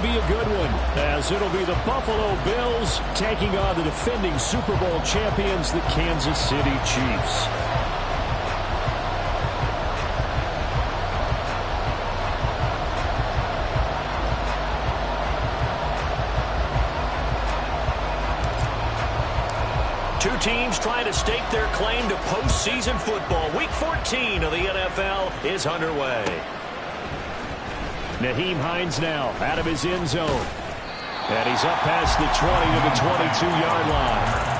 Be a good one, as it'll be the Buffalo Bills taking on the defending Super Bowl champions, the Kansas City Chiefs. Two teams trying to stake their claim to postseason football. Week 14 of the NFL is underway. Nyheim Hines now out of his end zone. And he's up past the 20 to the 22-yard line.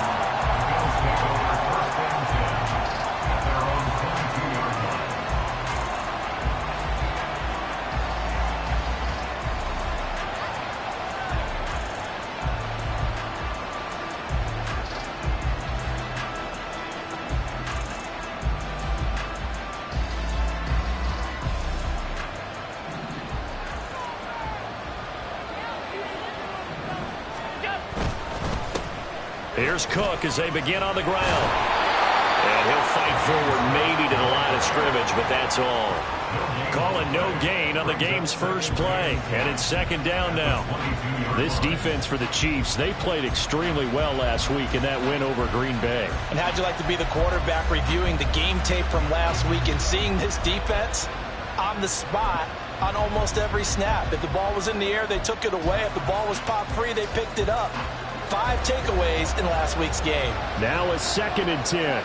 Here's Cook as they begin on the ground. And he'll fight forward maybe to the line of scrimmage, but that's all. Calling no gain on the game's first play. And it's second down now. This defense for the Chiefs, they played extremely well last week in that win over Green Bay. And how'd you like to be the quarterback reviewing the game tape from last week and seeing this defense on the spot on almost every snap? If the ball was in the air, they took it away. If the ball was pop free, they picked it up. 5 takeaways in last week's game. Now a 2nd and 10.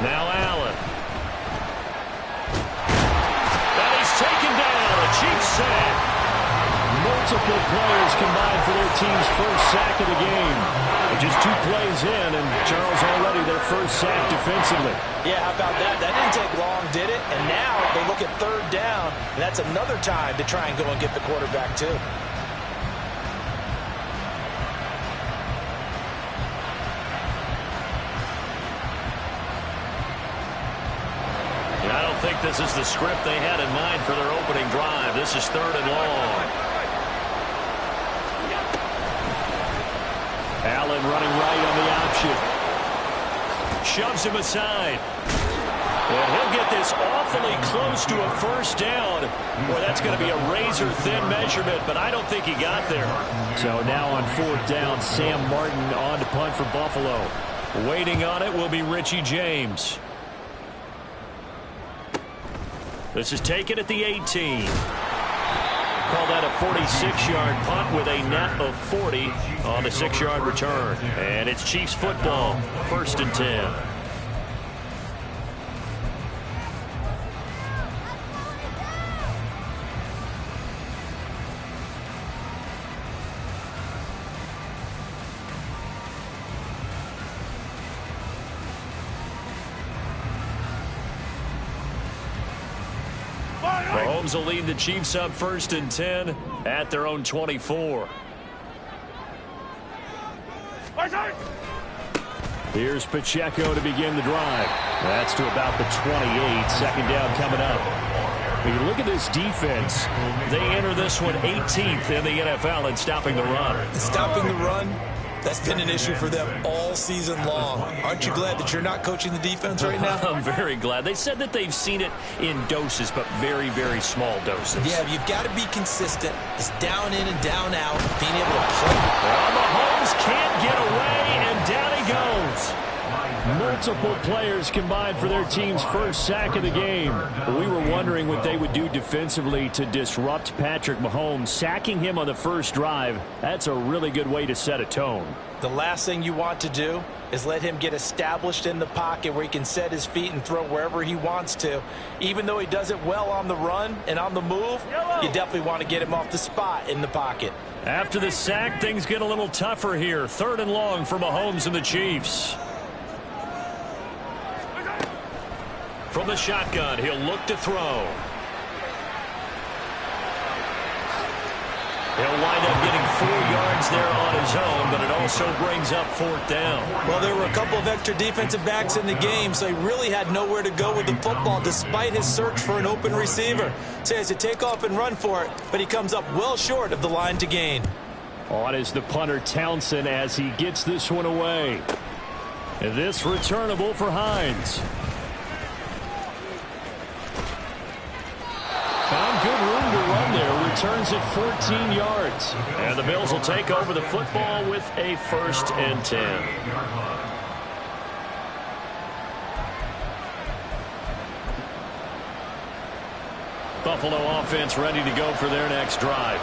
Now Allen. And he's taken down. A Chiefs sack. Multiple players combined for their team's first sack of the game. And just 2 plays in, and Charles already their first sack defensively. Yeah, how about that? That didn't take long, did it? And now they look at 3rd down, and that's another time to try and go and get the quarterback too. And I don't think this is the script they had in mind for their opening drive. This is 3rd and long. Allen running right on the option. Shoves him aside. And he'll get this awfully close to a first down. Boy, that's going to be a razor-thin measurement, but I don't think he got there. So now on 4th down, Sam Martin on to punt for Buffalo. Waiting on it will be Richie James. This is taken at the 18. Call that a 46-yard punt with a net of 40 on the 6-yard return. And it's Chiefs football, 1st and 10. Mahomes will lead the Chiefs up 1st and 10 at their own 24. Here's Pacheco to begin the drive. That's to about the 28. 2nd down coming up. When you look at this defense, they enter this one 18th in the NFL in stopping the run. Stopping the run, that's been an issue for them all season long. Aren't you glad that you're not coaching the defense right now? I'm very glad. They said that they've seen it in doses, but very, very small doses. Yeah, you've got to be consistent. It's down in and down out, being able to play. Well, Mahomes can't get away, and down he goes. Multiple players combined for their team's first sack of the game. We were wondering what they would do defensively to disrupt Patrick Mahomes. Sacking him on the first drive, that's a really good way to set a tone. The last thing you want to do is let him get established in the pocket where he can set his feet and throw wherever he wants to. Even though he does it well on the run and on the move, you definitely want to get him off the spot in the pocket. After the sack, things get a little tougher here. 3rd and long for Mahomes and the Chiefs. From the shotgun, he'll look to throw. He'll wind up getting 4 yards there on his own, but it also brings up 4th down. Well, there were a couple of extra defensive backs in the game, so he really had nowhere to go with the football despite his search for an open receiver. So he has to take off and run for it, but he comes up well short of the line to gain. On is the punter Townsend as he gets this one away. And this returnable for Hines. Found good room to run there. Returns it 14 yards. And the Bills will take over the football with a 1st and 10. Buffalo offense ready to go for their next drive.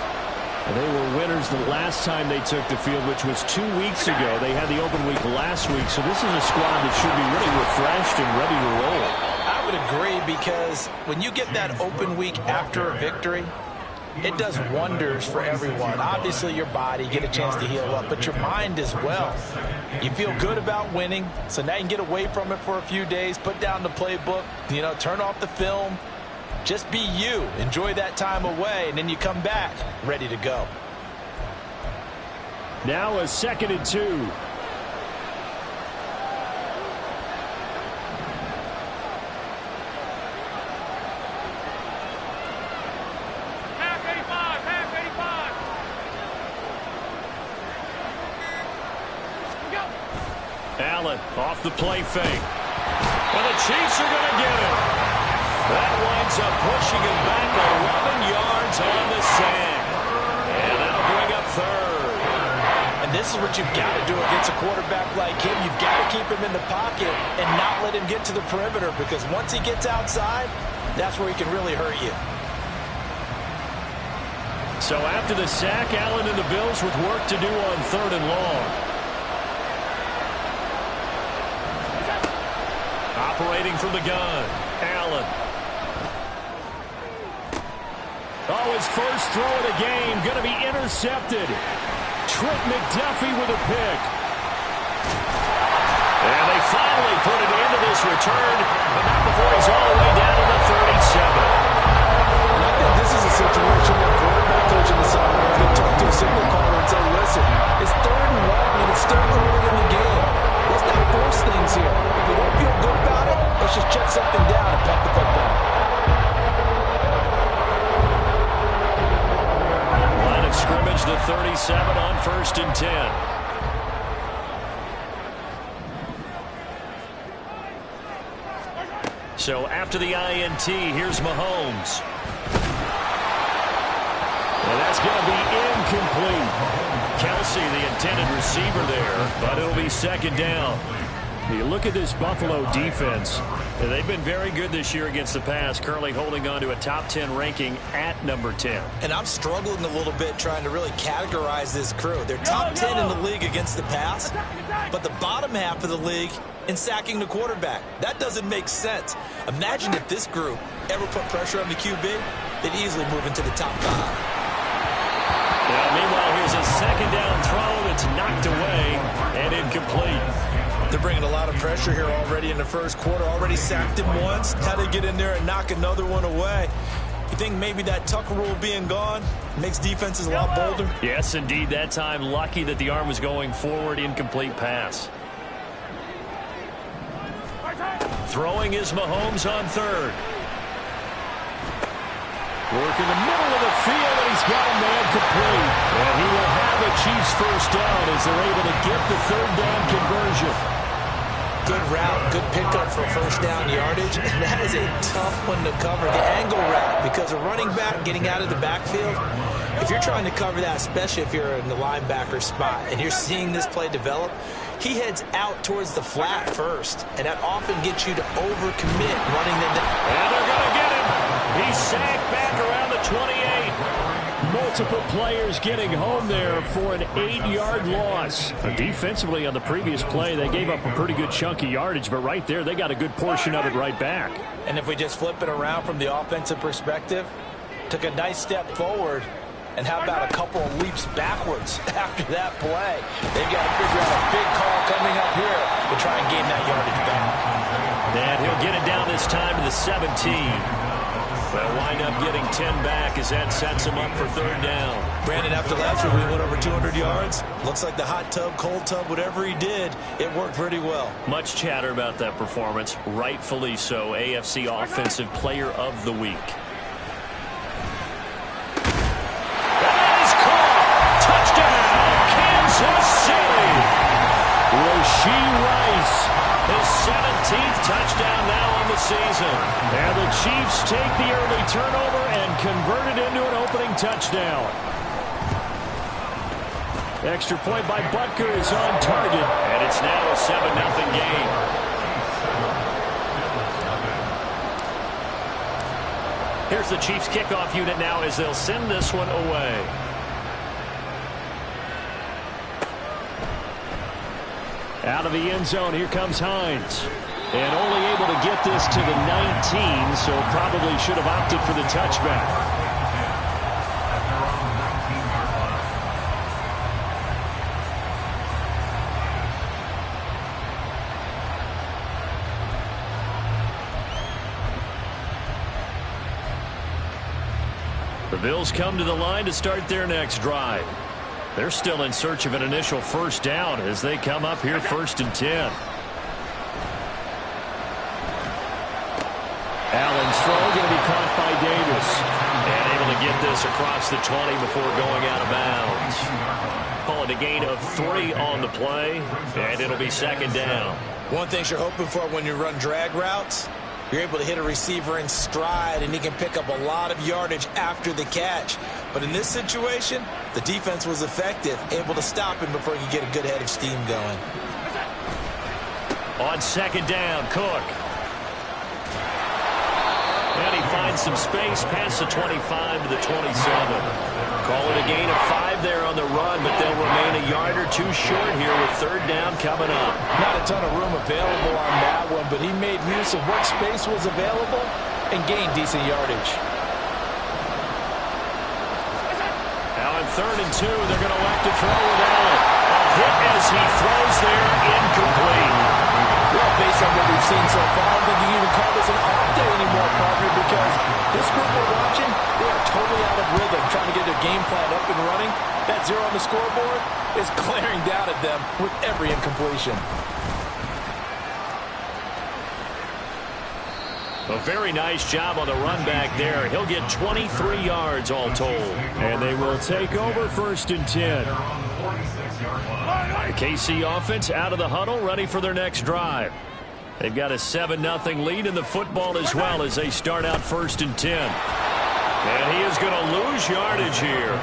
They were winners the last time they took the field, which was 2 weeks ago. They had the open week last week, so this is a squad that should be really refreshed and ready to roll. I would agree, because when you get that open week after a victory, it does wonders for everyone. Obviously, your body, get a chance to heal up, but your mind as well. You feel good about winning, so now you can get away from it for a few days, put down the playbook, turn off the film. Just be you. Enjoy that time away, and then you come back ready to go. Now a 2nd and 2. Allen off the play fake. And the Chiefs are going to get it. That winds up pushing him back 11 yards on the sack. And that'll bring up 3rd. And this is what you've got to do against a quarterback like him. You've got to keep him in the pocket and not let him get to the perimeter, because once he gets outside, that's where he can really hurt you. So after the sack, Allen and the Bills with work to do on 3rd and long. Operating from the gun, Allen. Oh, his first throw of the game going to be intercepted. Trent McDuffie with a pick. And they finally put it into this return, but not before he's all the way down to the 37. I think this is a situation where quarterback coach in the sideline can talk to a signal caller and say, listen, it's 3rd and long and it's still early in the game. Let's not force things here. If we don't feel good about it, let's just check something down and punt the football. Line of scrimmage, the 37 on 1st and 10. So after the INT, here's Mahomes. And that's going to be incomplete. Kelsey, the intended receiver there, but it'll be 2nd down. You look at this Buffalo defense. They've been very good this year against the pass, currently holding on to a top 10 ranking at number 10. And I'm struggling a little bit trying to really categorize this crew. They're top 10 in the league against the pass, but the bottom half of the league in sacking the quarterback. That doesn't make sense. Imagine if this group ever put pressure on the QB, they'd easily move into the top 5. Well, meanwhile, here's a 2nd down throw that's knocked away and incomplete. They're bringing a lot of pressure here already in the first quarter. Already sacked him once. Had to get in there and knock another one away. You think maybe that Tucker rule being gone makes defenses a lot bolder? Yes, indeed. That time, lucky that the arm was going forward. Incomplete pass. Throwing is Mahomes on 3rd. Work in the middle of the field, and he's got a man complete. And he will have the Chiefs' 1st down as they're able to get the 3rd down conversion. Good route, good pickup for 1st down yardage. And that is a tough one to cover, the angle route, because a running back getting out of the backfield, if you're trying to cover that, especially if you're in the linebacker spot and you're seeing this play develop, he heads out towards the flat first, and that often gets you to overcommit running them down. And they're going to get him. He's sacked back around the 28. Multiple players getting home there for an 8-yard loss. Defensively on the previous play, they gave up a pretty good chunk of yardage, but right there, they got a good portion of it right back. And if we just flip it around from the offensive perspective, took a nice step forward, and how about a couple of leaps backwards after that play? They've got to figure out a big call coming up here to try and gain that yardage back. And he'll get it down this time to the 17. They'll wind up getting 10 back as that sets him up for 3rd down. Brandon, after last week, we went over 200 yards. Looks like the hot tub, cold tub, whatever he did, it worked pretty well. Much chatter about that performance. Rightfully so. AFC Offensive Player of the Week. That is caught. Touchdown, Kansas City. Rice, his 17th touchdown now on the season. And the Chiefs take the early turnover and convert it into an opening touchdown. Extra point by Butker is on target, and it's now a 7-0 game. Here's the Chiefs kickoff unit now as they'll send this one away. Out of the end zone, here comes Hines. And only able to get this to the 19, so probably should have opted for the touchback. The Bills come to the line to start their next drive. They're still in search of an initial first down as they come up here 1st and 10. Allen's throw going to be caught by Davis. And able to get this across the 20 before going out of bounds. Call it a gain of 3 on the play, and it'll be 2nd down. One thing you're hoping for when you run drag routes, you're able to hit a receiver in stride, and he can pick up a lot of yardage after the catch. But in this situation, the defense was effective, able to stop him before he could get a good head of steam going. On 2nd down, Cook. And he finds some space past the 25 to the 27. Call it a gain of 5 there on the run, but they'll remain a yard or 2 short here with 3rd down coming up. Not a ton of room available on that one, but he made use of what space was available and gained decent yardage. Now on 3rd and 2, they're going to elect to throw with Allen. A hit as he throws there, incomplete. Well, based on what we've seen so far, I don't think you can even call this an off day anymore, partner, because this group we're watching, they are totally out of rhythm, trying to get their game plan up and running. That 0 on the scoreboard is glaring down at them with every incompletion. A very nice job on the run back there. He'll get 23 yards all told. And they will take over 1st and 10. The KC offense out of the huddle, ready for their next drive. They've got a 7-0 lead in the football as well as they start out 1st and 10. And he is going to lose yardage here.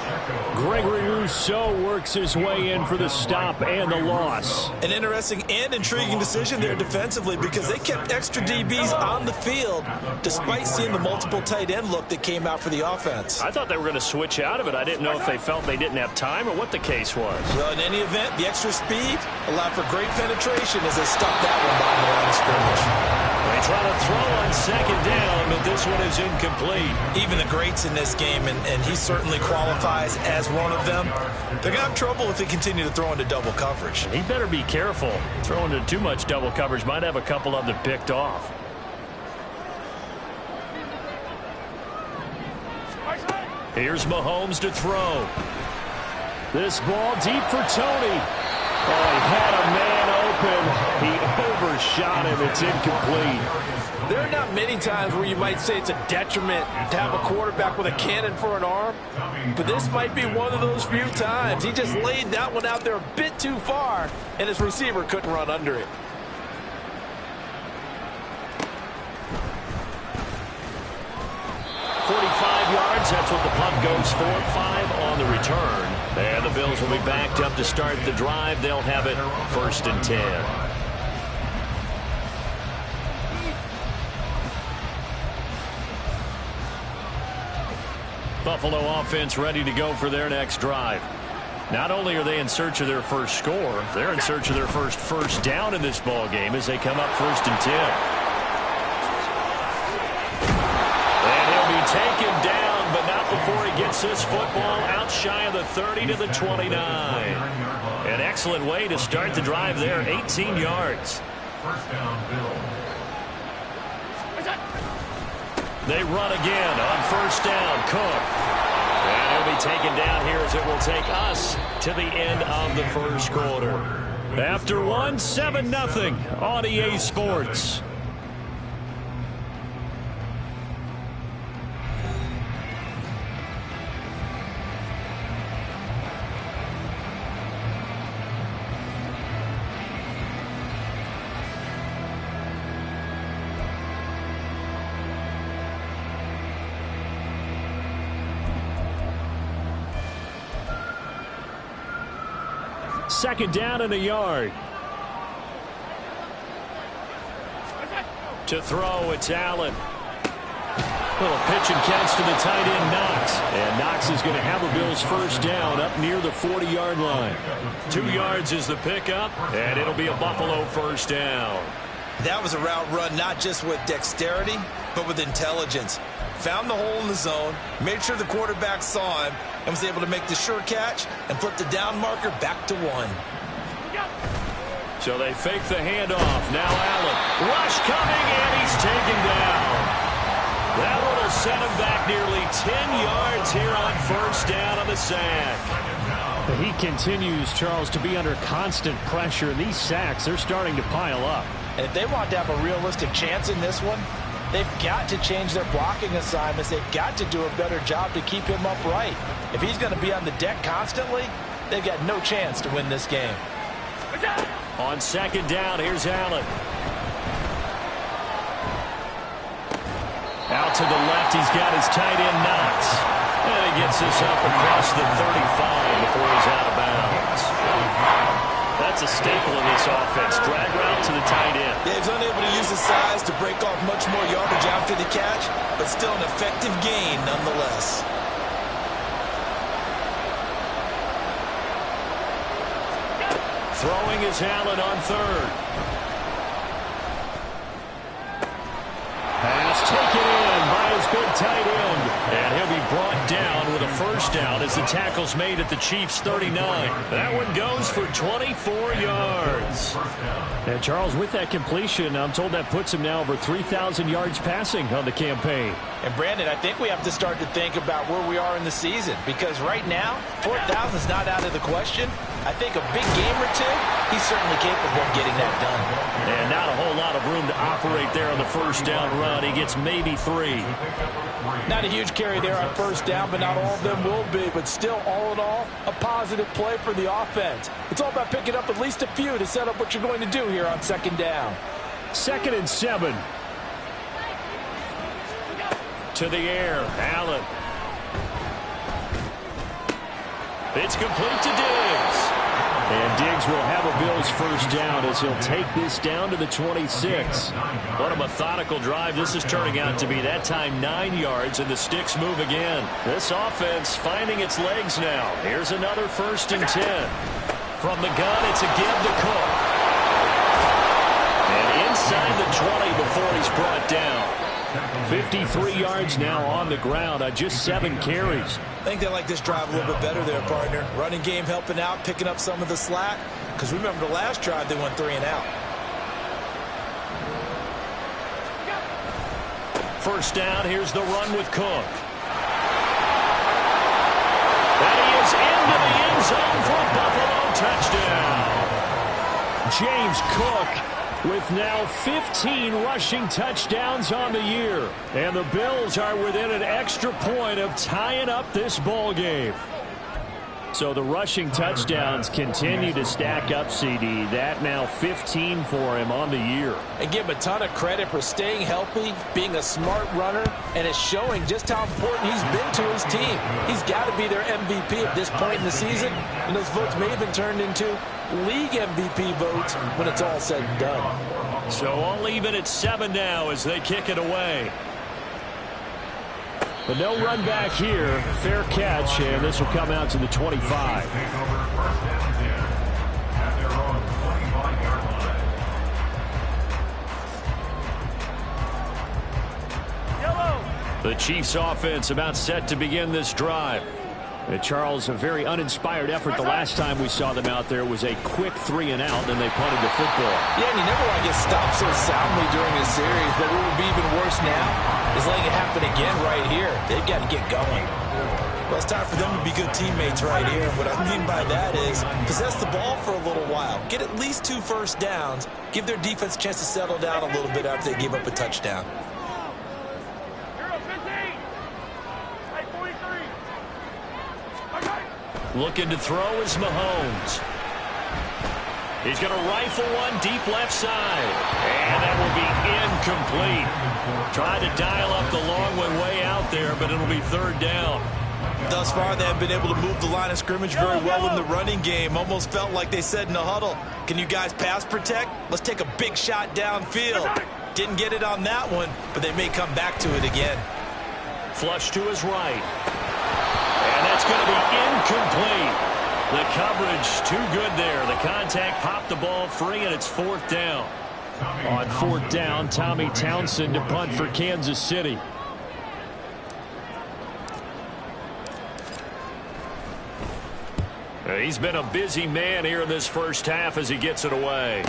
Gregory Rousseau works his way in for the stop and the loss. An interesting and intriguing decision there defensively because they kept extra DBs on the field despite seeing the multiple tight end look that came out for the offense. I thought they were going to switch out of it. I didn't know if they felt they didn't have time or what the case was. Well, in any event, the extra speed allowed for great penetration as they stuffed that one behind the line of scrimmage. They try to throw on 2nd down, but this one is incomplete. Even the greats in this game, and he certainly qualifies as one of them, they're going to have trouble if they continue to throw into double coverage. He better be careful. Throwing into too much double coverage might have a couple of them picked off. Here's Mahomes to throw. This ball deep for Tony. Oh, he had a man open. He overshot him. It's incomplete. There are not many times where you might say it's a detriment to have a quarterback with a cannon for an arm, but this might be one of those few times. He just laid that one out there a bit too far, and his receiver couldn't run under it. That's what the punt goes for. 5 on the return. And the Bills will be backed up to start the drive. They'll have it 1st and 10. Buffalo offense ready to go for their next drive. Not only are they in search of their first score, they're in search of their first down in this ball game as they come up 1st and 10. And he'll be taken down, but not before he gets this football out shy of the 30 to the 29. An excellent way to start the drive there, 18 yards. They run again on 1st down. Cook. And he'll be taken down here as it will take us to the end of the first quarter. After one, 7-0 on EA Sports. second down and a yard. To throw, it's Allen. Little pitch and catch to the tight end, Knox. And Knox is going to have a Bills first down up near the 40-yard line. 2 yards is the pickup, and it'll be a Buffalo first down. That was a route run not just with dexterity, but with intelligence. Found the hole in the zone, made sure the quarterback saw him, and was able to make the sure catch and flip the down marker back to 1. So they fake the handoff. Now Allen. Rush coming, and he's taken down. That would have set him back nearly 10 yards here on first down on the sack. He continues, Charles, to be under constant pressure. And these sacks, they're starting to pile up. And if they want to have a realistic chance in this one, they've got to change their blocking assignments. They've got to do a better job to keep him upright. If he's going to be on the deck constantly, they've got no chance to win this game. On second down, here's Allen. Out to the left, he's got his tight end, Knox. And he gets this up across the 35 before he's out of bounds. That's a staple in this offense. Drag route to the tight end. Yeah, he's unable to use his size to break off much more yardage after the catch, but still an effective gain nonetheless. Throwing is Allen on third. Pass taken in by his big tight end. And he'll be brought down with a first down as the tackle's made at the Chiefs' 39. That one goes for 24 yards. And Charles, with that completion, I'm told that puts him now over 3,000 yards passing on the campaign. And Brandon, I think we have to start to think about where we are in the season, because right now, 4,000 is not out of the question. I think a big game or two, he's certainly capable of getting that done. And not a whole lot of room to operate there on the first down run. He gets maybe 3. Not a huge carry there on first down, but not all of them will be. But still, all in all, a positive play for the offense. It's all about picking up at least a few to set up what you're going to do here on second down. 2nd and 7. To the air, Allen. It's complete to Diggs. And Diggs will have a Bills first down as he'll take this down to the 26. What a methodical drive this is turning out to be. That time 9 yards, and the sticks move again. This offense finding its legs now. Here's another 1st and 10. From the gun, it's a give to Cook. And inside the 20 before he's brought down. 53 yards now on the ground on just 7 carries. I think they like this drive a little bit better there, partner. Running game helping out, picking up some of the slack. Because remember the last drive, they went 3 and out. First down, here's the run with Cook. And he is into the end zone for a Buffalo touchdown. James Cook with now 15 rushing touchdowns on the year. And the Bills are within an extra point of tying up this ball game. So the rushing touchdowns continue to stack up, CD. That now 15 for him on the year. And give him a ton of credit for staying healthy, being a smart runner, and it's showing just how important he's been to his team. He's got to be their MVP at this point in the season, and those votes may have been turned into league MVP votes when it's all said and done. So all even at 7 now as they kick it away. But no run back here. Fair catch, and this will come out to the 25. The Chiefs offense about set to begin this drive. Charles, a very uninspired effort the last time we saw them out there. Was a quick 3 and out, and they punted the football. Yeah, and you never want to get stopped so soundly during a series, but what would be even worse now is letting it happen again right here. They've got to get going. Well, it's time for them to be good teammates right here. What I mean by that is possess the ball for a little while. Get at least 2 first downs. Give their defense a chance to settle down a little bit after they give up a touchdown. Looking to throw is Mahomes. He's going to rifle one deep left side. And that will be incomplete. Tried to dial up the long one way out there, but it'll be 3rd down. Thus far, they have been able to move the line of scrimmage very well in the running game. Almost felt like they said in the huddle, can you guys pass protect? Let's take a big shot downfield. Didn't get it on that one, but they may come back to it again. Flush to his right. And that's going to be incomplete. The coverage too good there. The contact popped the ball free, and it's 4th down. On 4th down, Tommy Townsend to punt for Kansas City. He's been a busy man here in this first half as he gets it away.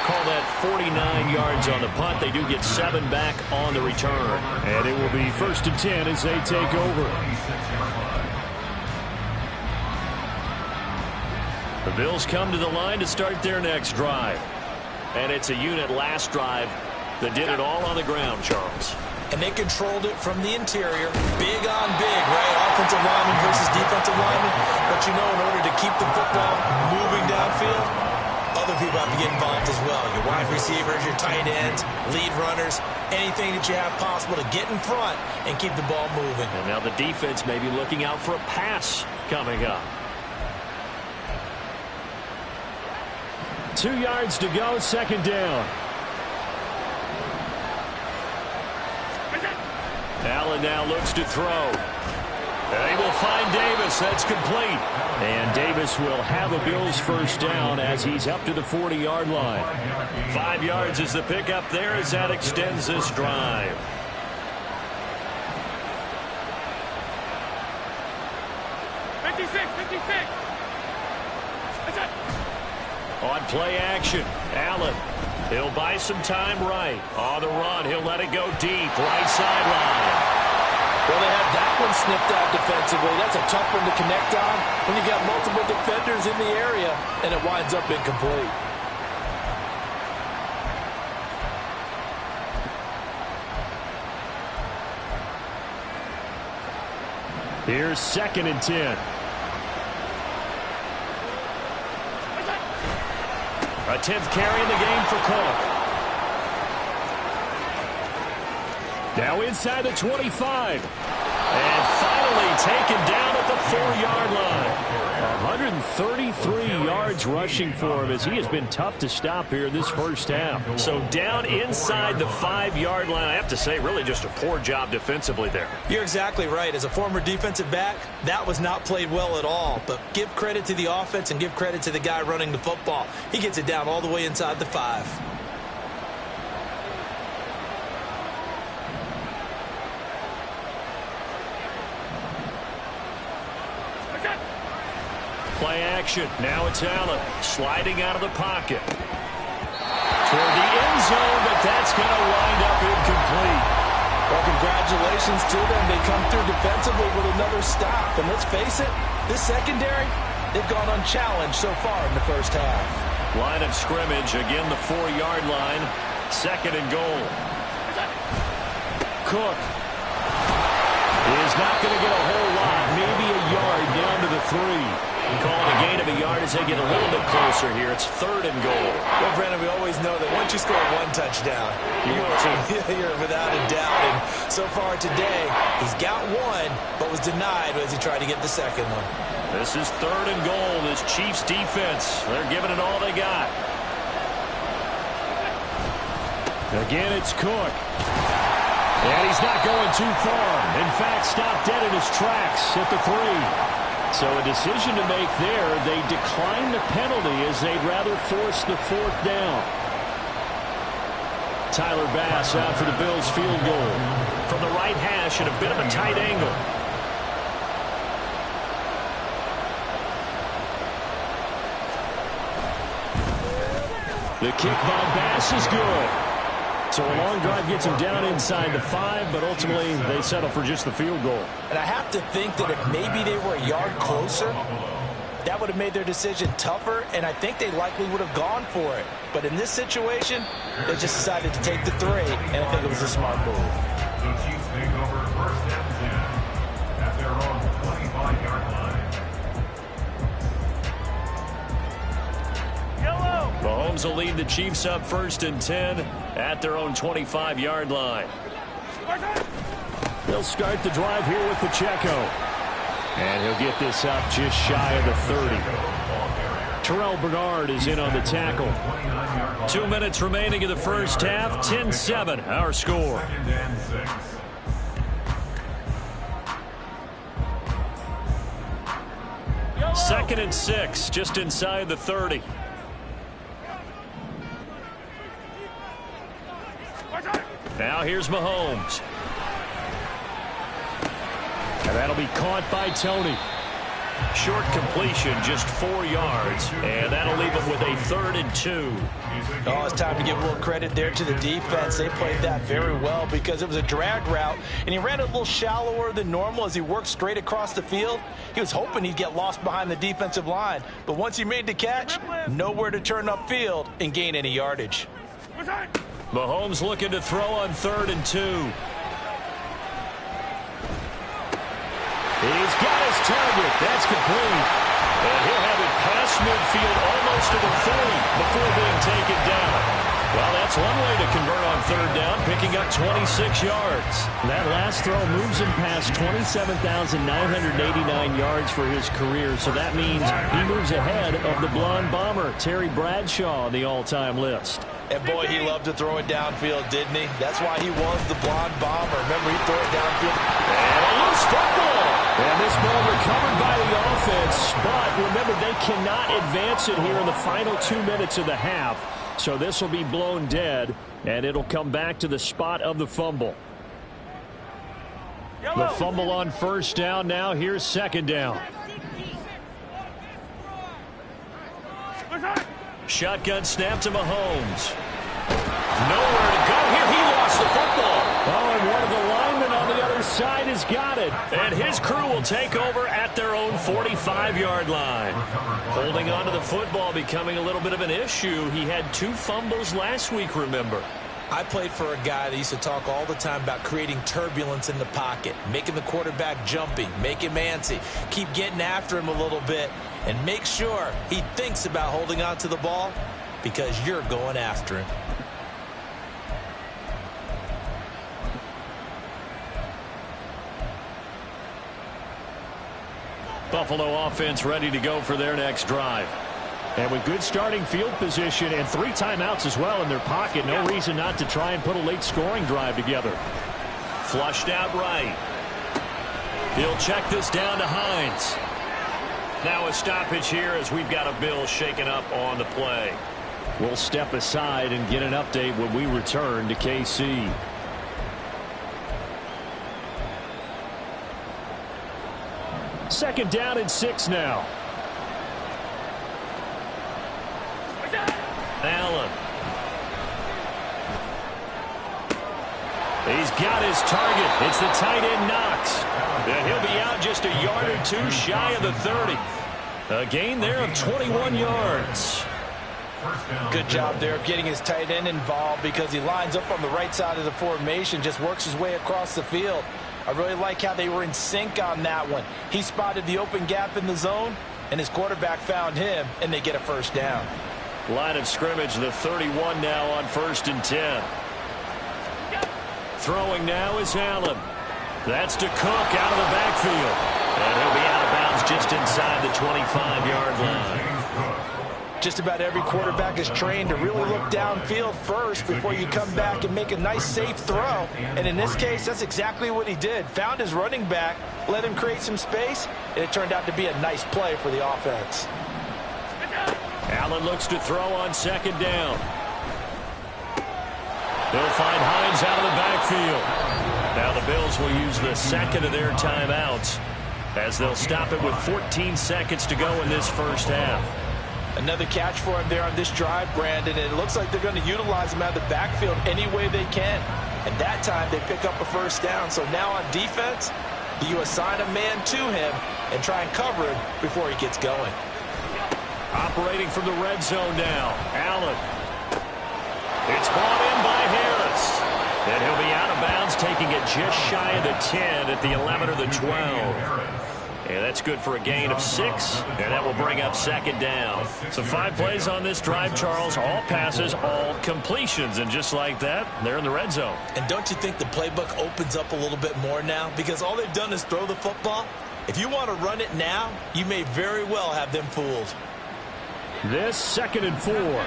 Call that 49 yards on the punt. They do get 7 back on the return. And it will be 1st and 10 as they take over. The Bills come to the line to start their next drive. And it's a unit last drive that did it all on the ground, Charles. And they controlled it from the interior. Big on big, right? Offensive lineman versus defensive lineman. But you know, in order to keep the football moving downfield, other people have to get involved as well. Your wide receivers, your tight ends, lead runners, anything that you have possible to get in front and keep the ball moving. And now the defense may be looking out for a pass coming up. 2 yards to go, 2nd down. Allen now looks to throw. They will find Davis. That's complete. And Davis will have a Bills 1st down as he's up to the 40-yard line. 5 yards is the pickup there as that extends this drive. On play action, Allen. He'll buy some time right. On the run, he'll let it go deep. Right sideline. Well, they had that one snipped out defensively. That's a tough one to connect on when you got multiple defenders in the area, and it winds up incomplete. Here's 2nd and 10. A 10th carry in the game for Cook. Now inside the 25. And finally taken down at the 4-yard line. 133 yards rushing for him as he has been tough to stop here this first half. So down inside the 5-yard line. I have to say, really just a poor job defensively there. You're exactly right. As a former defensive back, that was not played well at all. But give credit to the offense and give credit to the guy running the football. He gets it down all the way inside the 5. Play action. Now it's Allen sliding out of the pocket. Toward the end zone, but that's going to wind up incomplete. Well, congratulations to them. They come through defensively with another stop. And let's face it, this secondary, they've gone unchallenged so far in the first half. Line of scrimmage, again the 4-yard line. 2nd and goal. Cook is not going to get a whole lot, maybe a yard down to the 3. Calling a gain of a yard as they get a little bit closer here. It's 3rd and goal. Well, Brandon, we always know that once you score 1 touchdown, you're without a doubt. And so far today, he's got 1, but was denied as he tried to get the 2nd one. This is 3rd and goal. This Chiefs defense, they're giving it all they got. Again, it's Cook. And he's not going too far. In fact, stopped dead in his tracks at the 3. So a decision to make there. They decline the penalty as they'd rather force the 4th down. Tyler Bass out for the Bills field goal. From the right hash at a bit of a tight angle. The kick by Bass is good. So a long drive gets him down inside the 5, but ultimately they settle for just the field goal. And I have to think that if maybe they were a yard closer, that would have made their decision tougher, and I think they likely would have gone for it. But in this situation, they just decided to take the 3, and I think it was a smart move. The Chiefs take over 1st and 10 at their own 25-yard line. Mahomes will lead the Chiefs up 1st and 10 at their own 25-yard line. They'll start the drive here with Pacheco. And he'll get this up just shy of the 30. Terrell Bernard is in on the tackle. 2 minutes remaining in the first half. 10-7, our score. Second and 6, just inside the 30. Now here's Mahomes. And that'll be caught by Tony. Short completion, just 4 yards. And that'll leave him with a 3rd and 2. Oh, it's time to give a little credit there to the defense. They played that very well because it was a drag route, and he ran a little shallower than normal as he worked straight across the field. He was hoping he'd get lost behind the defensive line, but once he made the catch, nowhere to turn upfield and gain any yardage. Mahomes looking to throw on 3rd and 2. He's got his target. That's complete. And he'll have it past midfield almost to the 40 before being taken down. Well, that's one way to convert on 3rd down, picking up 26 yards. That last throw moves him past 27,989 yards for his career, so that means he moves ahead of the blonde bomber, Terry Bradshaw, on the all-time list. And boy, he loved to throw it downfield, didn't he? That's why he was the blonde bomber. Remember, he'd throw it downfield. And a loose football. And this ball recovered by the offense. But remember, they cannot advance it here in the final 2 minutes of the half. So this will be blown dead, and it'll come back to the spot of the fumble. The fumble on 1st down. Now here's 2nd down. Shotgun snap to Mahomes. Nowhere to go here. He lost the football. Oh, and one of the linemen on the other side has got it. And his crew will take over at their own 45-yard line. Holding on to the football becoming a little bit of an issue. He had 2 fumbles last week, remember. I played for a guy that used to talk all the time about creating turbulence in the pocket, making the quarterback jumpy, make him antsy, keep getting after him a little bit, and make sure he thinks about holding on to the ball because you're going after him. Buffalo offense ready to go for their next drive. And with good starting field position and 3 timeouts as well in their pocket, no reason not to try and put a late scoring drive together. Flushed out right. He'll check this down to Hines. Now a stoppage here as we've got a Bill shaken up on the play. We'll step aside and get an update when we return to KC. Second down and 6 now. Allen. He's got his target. It's the tight end Knox. And he'll be out just a yard or 2 shy of the 30. A gain there of 21 yards. Good job there of getting his tight end involved because he lines up on the right side of the formation, just works his way across the field. I really like how they were in sync on that one. He spotted the open gap in the zone, and his quarterback found him, and they get a 1st down. Line of scrimmage, the 31 now on 1st and 10. Throwing now is Allen. That's to Cook out of the backfield. And he'll be out of bounds just inside the 25-yard line. Just about every quarterback is trained to really look downfield first before you come back and make a nice, safe throw. And in this case, that's exactly what he did. Found his running back, let him create some space, and it turned out to be a nice play for the offense. Allen looks to throw on 2nd down. They'll find Hines out of the backfield. Now the Bills will use the 2nd of their timeouts as they'll stop it with 14 seconds to go in this first half. Another catch for him there on this drive, Brandon, and it looks like they're going to utilize him out of the backfield any way they can. And that time they pick up a 1st down. So now on defense, you assign a man to him and try and cover him before he gets going. Operating from the red zone now, Allen. It's brought in by Harris. And he'll be out of bounds, taking it just shy of the 10 at the 11 or the 12. And that's good for a gain of 6, and that will bring up second down. So 5 plays on this drive, Charles. All passes, all completions. And just like that, they're in the red zone. And don't you think the playbook opens up a little bit more now? Because all they've done is throw the football. If you want to run it now, you may very well have them fooled. This 2nd and 4.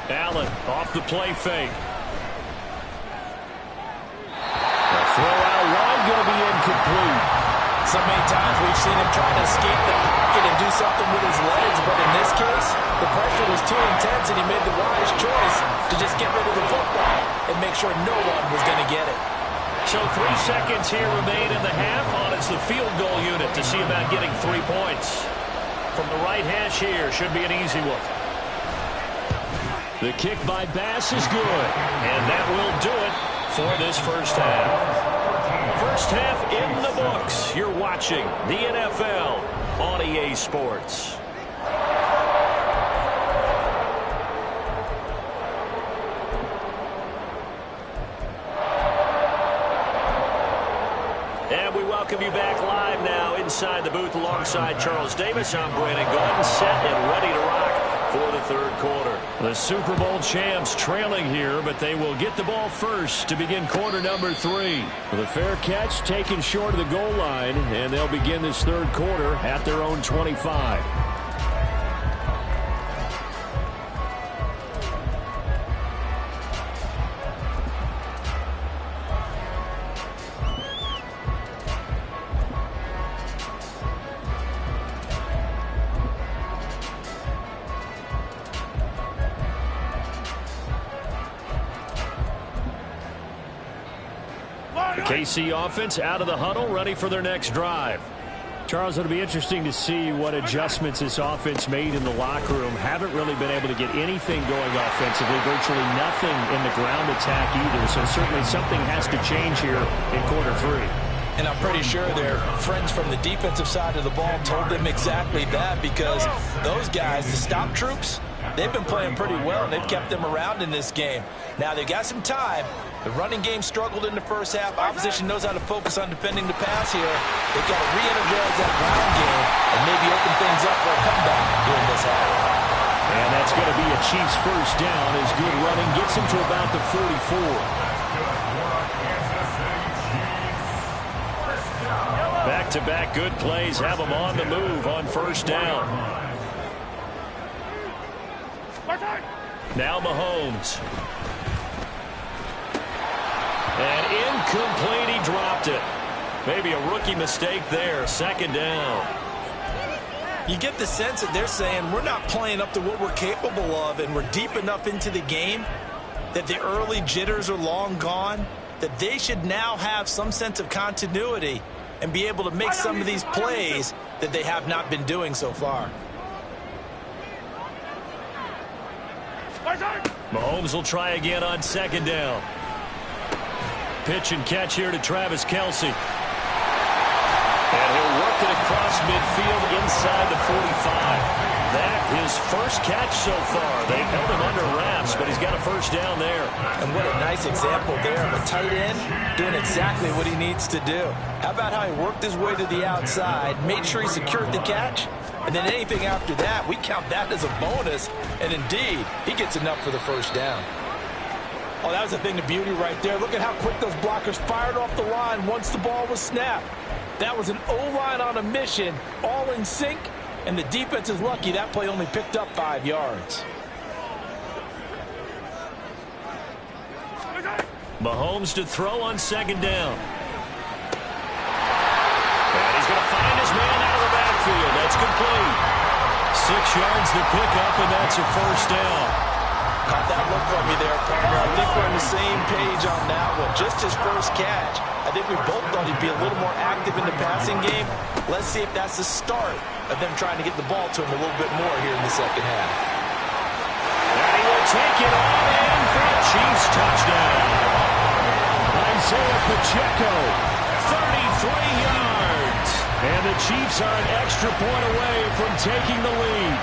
Allen off the play fake. The throw out wide going to be incomplete. So many times we've seen him trying to escape the pocket and do something with his legs, but in this case, the pressure was too intense and he made the wise choice to just get rid of the football and make sure no one was going to get it. So 3 seconds here remain in the half on it's the field goal unit to see about getting 3 points. From the right hash here, should be an easy one. The kick by Bass is good. And that will do it for this first half. First half in the books. You're watching the NFL on EA Sports. And we welcome you back live now inside the booth alongside Charles Davis. I'm Brandon Gordon, set and ready to rock for the third quarter. The Super Bowl champs trailing here, but they will get the ball first to begin quarter number 3. The fair catch taken short of the goal line, and they'll begin this third quarter at their own 25. KC offense out of the huddle, ready for their next drive. Charles, it'll be interesting to see what adjustments this offense made in the locker room. Haven't really been able to get anything going offensively, virtually nothing in the ground attack either. So certainly something has to change here in quarter 3. And I'm pretty sure their friends from the defensive side of the ball told them exactly that, because those guys, the stop troops, they've been playing pretty well, and they've kept them around in this game. Now, they've got some time. The running game struggled in the first half. Opposition knows how to focus on defending the pass here. They've got to re-energize that ground game and maybe open things up for a comeback during this half. And that's going to be a Chiefs first down as good running gets them to about the 44. Back-to-back good plays have them on the move on first down. Now Mahomes. And incomplete, he dropped it. Maybe a rookie mistake there, second down. You get the sense that they're saying we're not playing up to what we're capable of, and we're deep enough into the game that the early jitters are long gone, that they should now have some sense of continuity and be able to make some of these plays that they have not been doing so far. Mahomes will try again on second down. Pitch and catch here to Travis Kelce. And he'll work it across midfield inside the 45. That his first catch so far. They've held him under wraps, but he's got a first down there. And what a nice example there of a tight end doing exactly what he needs to do. How about how he worked his way to the outside, made sure he secured the catch, and then anything after that, we count that as a bonus. And indeed, he gets enough for the first down. Oh, that was a thing of beauty right there. Look at how quick those blockers fired off the line once the ball was snapped. That was an O-line on a mission, all in sync, and the defense is lucky that play only picked up 5 yards. Mahomes to throw on second down. And he's going to find his man out of the backfield. That's complete. 6 yards to pick up, and that's a first down. Caught that look from me there, partner. I think we're on the same page on that one. Just his first catch. I think we both thought he'd be a little more active in the passing game. Let's see if that's the start of them trying to get the ball to him a little bit more here in the second half. And he will take it all in for a Chiefs touchdown. Isaiah Pacheco, 33 yards. And the Chiefs are an extra point away from taking the lead.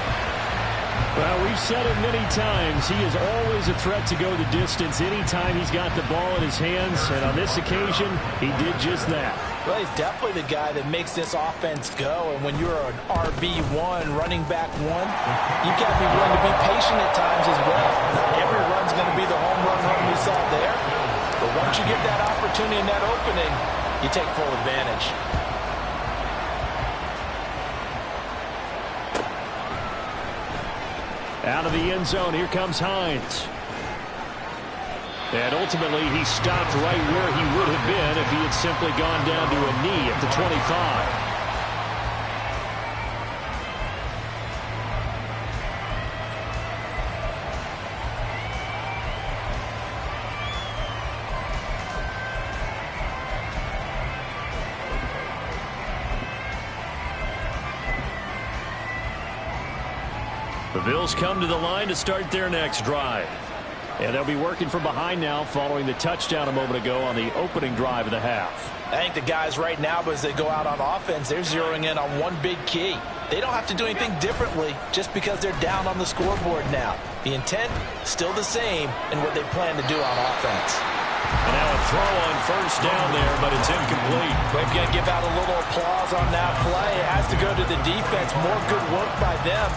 Well, we've said it many times. He is always a threat to go the distance anytime he's got the ball in his hands. And on this occasion, he did just that. Well, he's definitely the guy that makes this offense go. And when you're an RB1, running back one, you've got to be willing to be patient at times as well. Not every run's going to be the home run we saw there. But once you get that opportunity and that opening, you take full advantage. Out of the end zone, here comes Hines. And ultimately, he stopped right where he would have been if he had simply gone down to a knee at the 25. The Bills come to the line to start their next drive. And they'll be working from behind now following the touchdown a moment ago on the opening drive of the half. I think the guys right now, as they go out on offense, they're zeroing in on one big key. They don't have to do anything differently just because they're down on the scoreboard now. The intent, still the same in what they plan to do on offense. And now a throw on first down there, but it's incomplete. We're going to give out a little applause on that play. It has to go to the defense. More good work by them.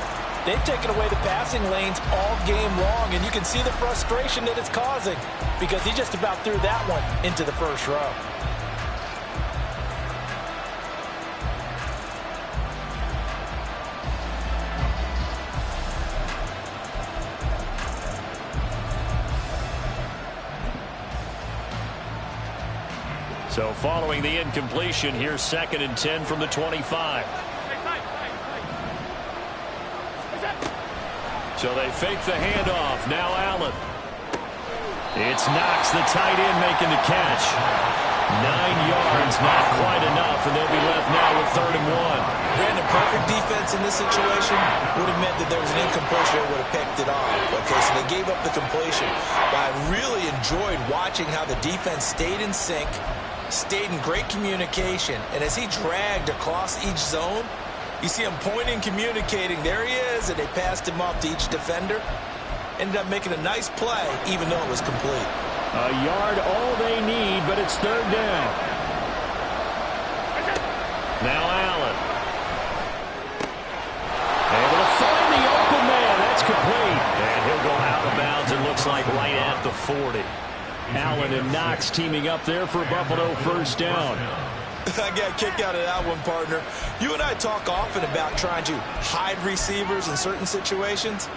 They've taken away the passing lanes all game long, and you can see the frustration that it's causing because he just about threw that one into the first row. So following the incompletion, here's 2nd and 10 from the 25. So they fake the handoff. Now Allen. It's Knox, the tight end, making the catch. 9 yards, not quite enough, and they'll be left now with 3rd and 1. Brandon, perfect defense in this situation would have meant that there was an incompletion. They would have picked it off. Okay, so they gave up the completion. But I really enjoyed watching how the defense stayed in sync, stayed in great communication, and as he dragged across each zone, you see him pointing, communicating. There he is, and they passed him off to each defender. Ended up making a nice play, even though it was complete. A yard, all they need, but it's 3rd down. Now Allen. Able to find the open man. That's complete. And he'll go out of bounds, it looks like, right at the 40. Allen and Knox teaming up there for Buffalo first down. I got a kick out of that one, partner. You and I talk often about trying to hide receivers in certain situations,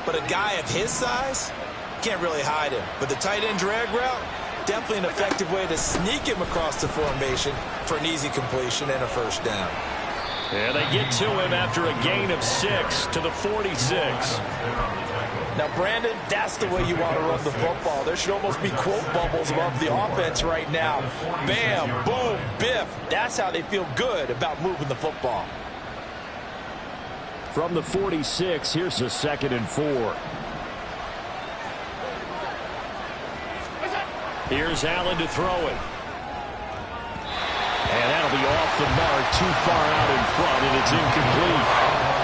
but a guy of his size can't really hide him. But the tight end drag route, definitely an effective way to sneak him across the formation for an easy completion and a first down. Yeah, they get to him after a gain of 6 to the 46. Now, Brandon, that's the way you want to run the football. There should almost be quote bubbles above the offense right now. Bam, boom, biff. That's how they feel good about moving the football. From the 46, here's a 2nd and 4. Here's Allen to throw it. And that'll be off the mark, too far out in front, and it's incomplete.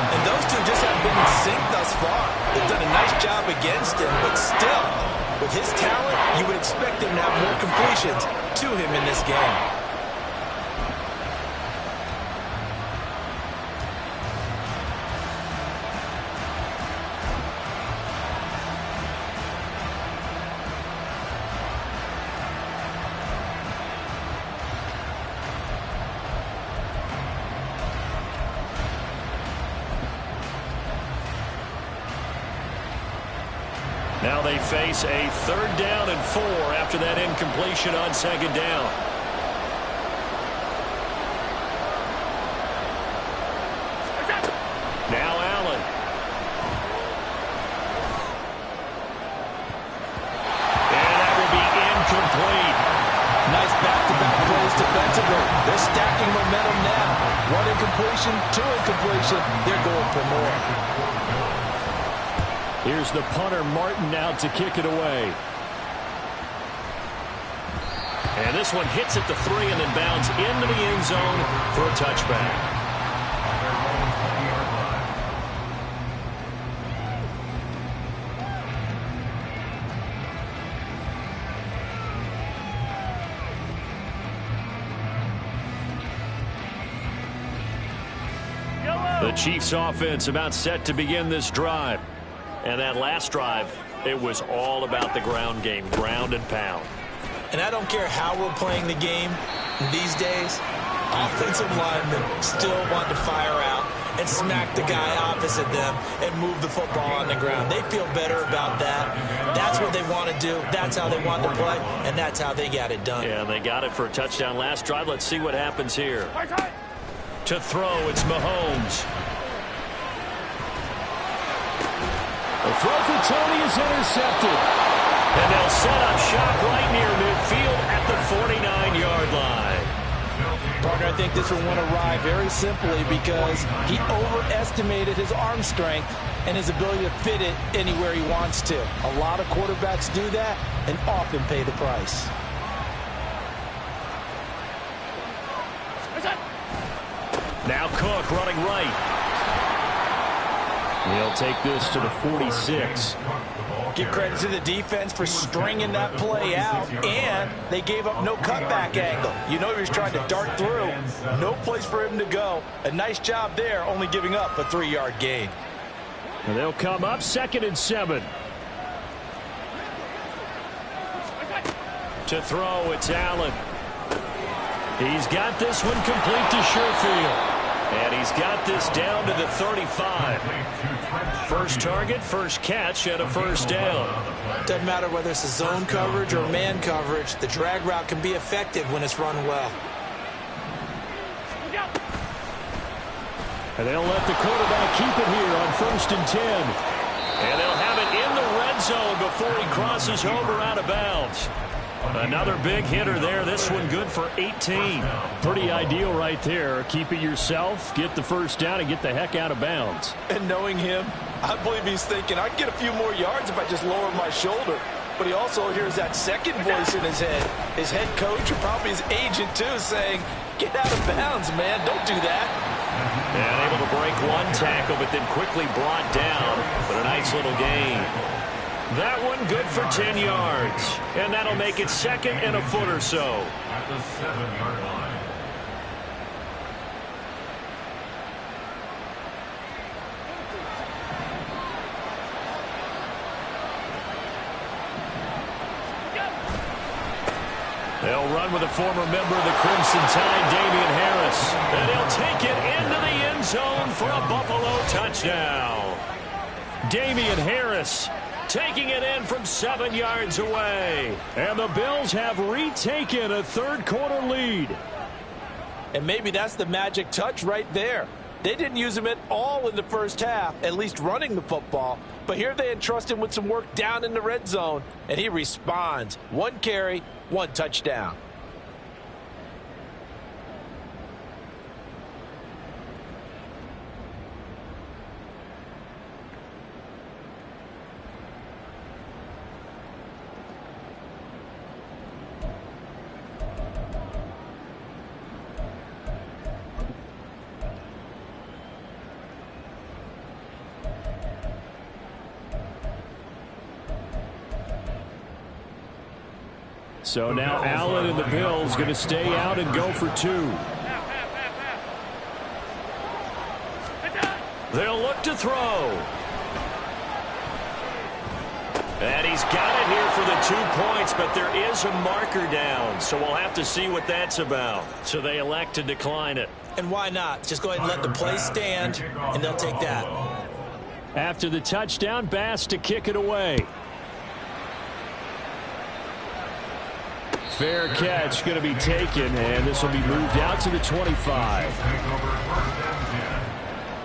And those two just haven't been in sync thus far. They've done a nice job against him, but still, with his talent, you would expect him to have more completions to him in this game. Now they face a 3rd down and 4 after that incompletion on 2nd down. Now Allen. And that will be incomplete. Nice back-to-back plays defensively. They're stacking momentum now. 1 incompletion, 2 incompletion. They're going for more. Here's the punter, Martin, out to kick it away. And this one hits at the 3 and then bounds into the end zone for a touchback. The Chiefs offense about set to begin this drive. And that last drive, it was all about the ground game, ground and pound. And I don't care how we're playing the game these days, offensive linemen still want to fire out and smack the guy opposite them and move the football on the ground. They feel better about that. That's what they want to do. That's how they want to play, and that's how they got it done. Yeah, they got it for a touchdown last drive. Let's see what happens here. To throw, it's Mahomes. The throw for Tony is intercepted. And they'll set up shop right near midfield at the 49-yard line. Parker, I think this will want to ride very simply because he overestimated his arm strength and his ability to fit it anywhere he wants to. A lot of quarterbacks do that and often pay the price. Now Cook running right. He'll take this to the 46. Give credit to the defense for stringing that play out, and they gave up no cutback angle. You know he was trying to dart through. No place for him to go. A nice job there, only giving up a 3-yard gain. And they'll come up 2nd and 7. To throw, it's Allen. He's got this one complete to Sherfield. And he's got this down to the 35. First target, first catch, and a first down. Doesn't matter whether it's a zone coverage or man coverage, the drag route can be effective when it's run well. And they'll let the quarterback keep it here on 1st and 10. And they'll have it in the red zone before he crosses over out of bounds. Another big hitter there. This one good for 18. Pretty ideal right there. Keep it yourself, get the first down, and get the heck out of bounds. And knowing him, I believe he's thinking, I can get a few more yards if I just lower my shoulder. But he also hears that second voice in his head. His head coach, or probably his agent too, saying, get out of bounds, man. Don't do that. And able to break one tackle, but then quickly brought down. But a nice little gain. That one good for 10 yards. And that'll make it 2nd and a foot or so. At the 7-yard line. They'll run with a former member of the Crimson Tide, Damian Harris. And he'll take it into the end zone for a Buffalo touchdown. Damian Harris taking it in from 7 yards away. And the Bills have retaken a third-quarter lead. And maybe that's the magic touch right there. They didn't use him at all in the first half, at least running the football. But here they entrust him with some work down in the red zone, and he responds. 1 carry, 1 touchdown. So now Allen and the Bills going to stay out and go for 2. They'll look to throw. And he's got it here for the 2 points, but there is a marker down, so we'll have to see what that's about. So they elect to decline it. And why not? Just go ahead and let the play stand, and they'll take that. After the touchdown, Bass to kick it away. Fair catch going to be taken, and this will be moved out to the 25. Take over 1st and 10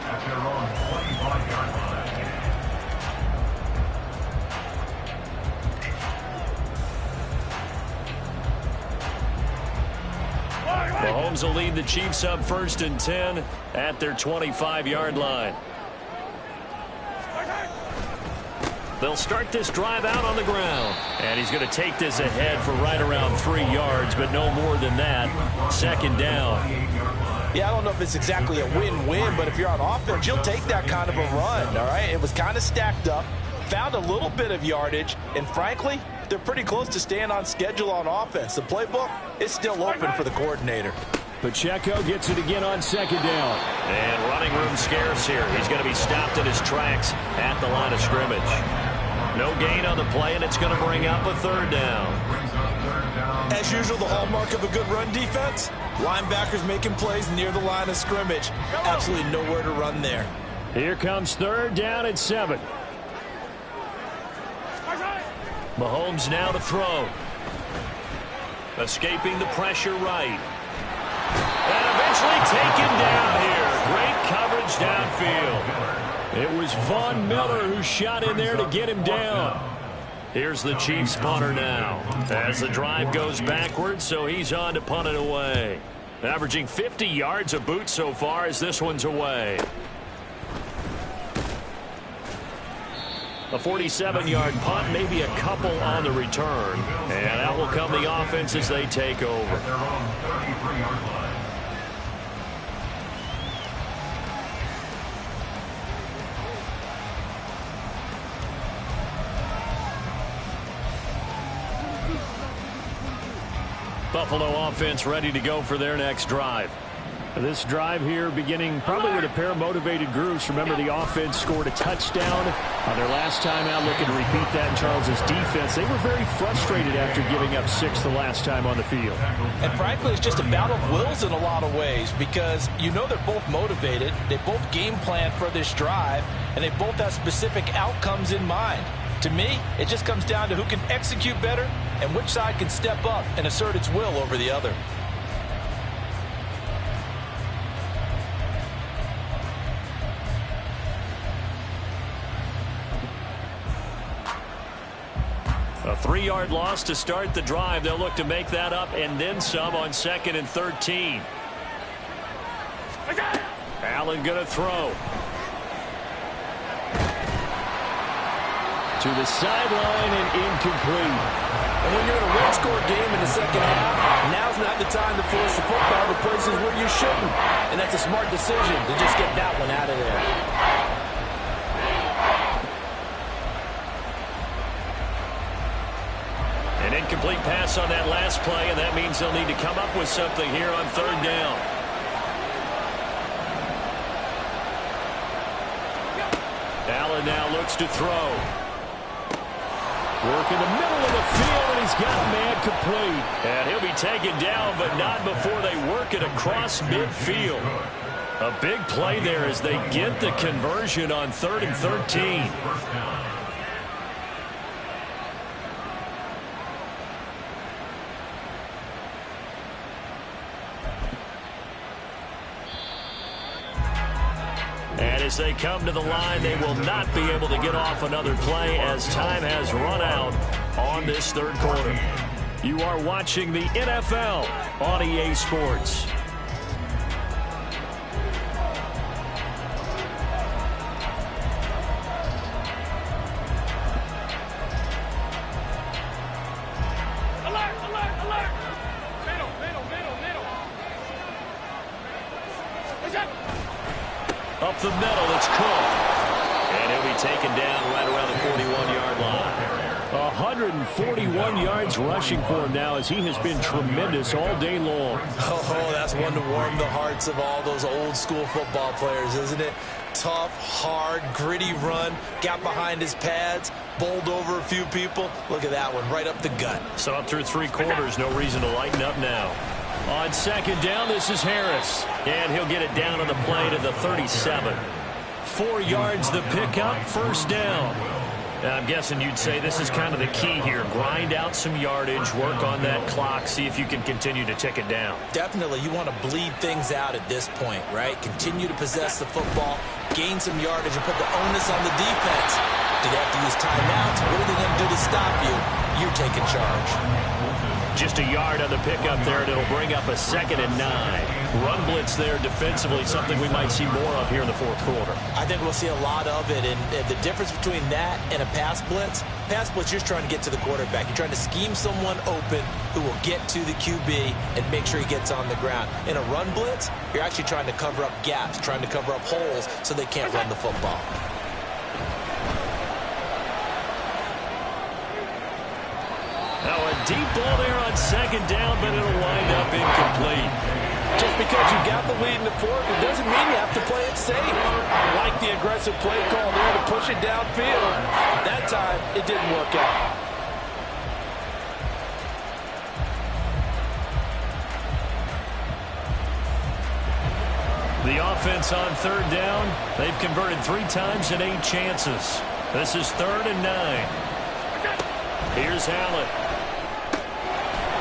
at their own 25-yard line. Mahomes will lead the Chiefs up 1st and 10 at their 25-yard line. They'll start this drive out on the ground. And he's going to take this ahead for right around 3 yards, but no more than that. 2nd down. Yeah, I don't know if it's exactly a win-win, but if you're on offense, you'll take that kind of a run, all right? It was kind of stacked up, found a little bit of yardage, and frankly, they're pretty close to staying on schedule on offense. The playbook is still open for the coordinator. Pacheco gets it again on second down. And running room scarce here. He's going to be stopped in his tracks at the line of scrimmage. No gain on the play, and it's going to bring up a third down. As usual, the hallmark of a good run defense, linebackers making plays near the line of scrimmage. Absolutely nowhere to run there. Here comes third down and 7. Mahomes now to throw. Escaping the pressure right. And eventually taken down here. Great coverage downfield. It was Von Miller who shot in there to get him down. Here's the Chiefs punter now. As the drive goes backwards, so he's on to punt it away. Averaging 50 yards a boot so far as this one's away. A 47-yard punt, maybe a couple on the return. And out will come the offense as they take over. Their own 33-yard line. Buffalo offense ready to go for their next drive. This drive here beginning probably with a pair of motivated groups. Remember, the offense scored a touchdown on their last time out. Looking to repeat that in Charles's defense. They were very frustrated after giving up 6 the last time on the field. And frankly, it's just a battle of wills in a lot of ways because you know they're both motivated. They both game plan for this drive, and they both have specific outcomes in mind. To me, it just comes down to who can execute better and which side can step up and assert its will over the other. A 3-yard loss to start the drive. They'll look to make that up and then some on 2nd and 13. Allen going to throw. To the sideline and incomplete. And when you're in a one-score game in the second half, now's not the time to force the football to places where you shouldn't. And that's a smart decision to just get that one out of there. An incomplete pass on that last play, and that means they'll need to come up with something here on third down. Allen now looks to throw. Work in the middle of the field, and he's got man complete. And he'll be taken down, but not before they work it across midfield. A big play there as they get the conversion on 3rd and 13. And as they come to the line, they will not be able to get off another play as time has run out on this third quarter. You are watching the NFL on EA Sports. Up the middle, it's Cook. And he'll be taken down right around the 41-yard line. 141 yards rushing for him now as he has been tremendous all day long. Oh, that's one to warm the hearts of all those old-school football players, isn't it? Tough, hard, gritty run, got behind his pads, bowled over a few people. Look at that one, right up the gut. So up through 3 quarters, no reason to lighten up now. On second down, this is Harris. And he'll get it down on the play to the 37. 4 yards the pickup, first down. Now, I'm guessing you'd say this is kind of the key here. Grind out some yardage, work on that clock, see if you can continue to tick it down. Definitely, you want to bleed things out at this point, right? Continue to possess the football, gain some yardage, and put the onus on the defense. Do they have to use timeouts? What are they going to do to stop you? You're taking charge. Just a yard on the pickup there, and it'll bring up a 2nd and 9. Run blitz there defensively, something we might see more of here in the fourth quarter. I think we'll see a lot of it, and the difference between that and a pass blitz, you're just trying to get to the quarterback. You're trying to scheme someone open who will get to the QB and make sure he gets on the ground. In a run blitz, you're actually trying to cover up gaps, trying to cover up holes so they can't run the football. Now a deep ball there on second down, but it'll wind up incomplete. Just because you got the lead in the fourth, it doesn't mean you have to play it safe. I like the aggressive play call there to push it downfield. That time, it didn't work out. The offense on third down, they've converted 3 times in 8 chances. This is 3rd and 9. Here's Allen.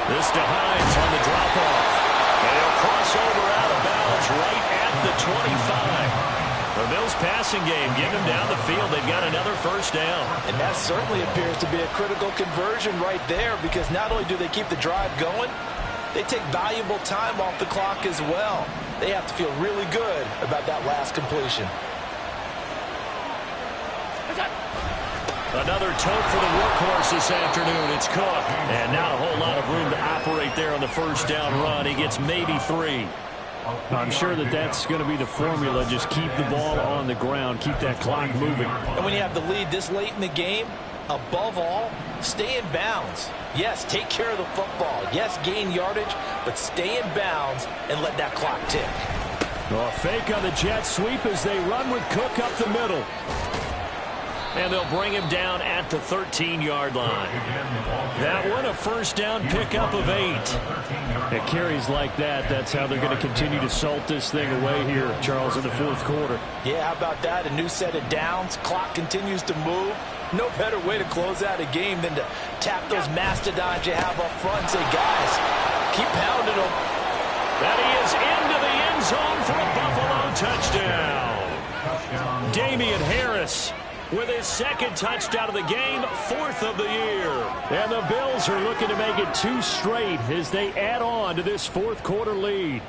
This to Hines on the drop-off. And he'll cross over out of bounds right at the 25. The Bills passing game, getting them down the field. They've got another first down. And that certainly appears to be a critical conversion right there, because not only do they keep the drive going, they take valuable time off the clock as well. They have to feel really good about that last completion. Another tote for the workhorse this afternoon. It's Cook. And not a whole lot of room to operate there on the first down run. He gets maybe 3. I'm sure that that's going to be the formula. Just keep the ball on the ground. Keep that clock moving. And when you have the lead this late in the game, above all, stay in bounds. Yes, take care of the football. Yes, gain yardage, but stay in bounds and let that clock tick. A fake on the jet sweep as they run with Cook up the middle. And they'll bring him down at the 13-yard line. That one, a first down pickup of 8. It carries like that. That's how they're going to continue to salt this thing away here, Charles, in the fourth quarter. Yeah, how about that? A new set of downs. Clock continues to move. No better way to close out a game than to tap those mastodons you have up front and say, guys, keep pounding them. That he is into the end zone for a Buffalo touchdown. Damian Harris with his 2nd touchdown of the game, 4th of the year. And the Bills are looking to make it 2 straight as they add on to this fourth quarter lead.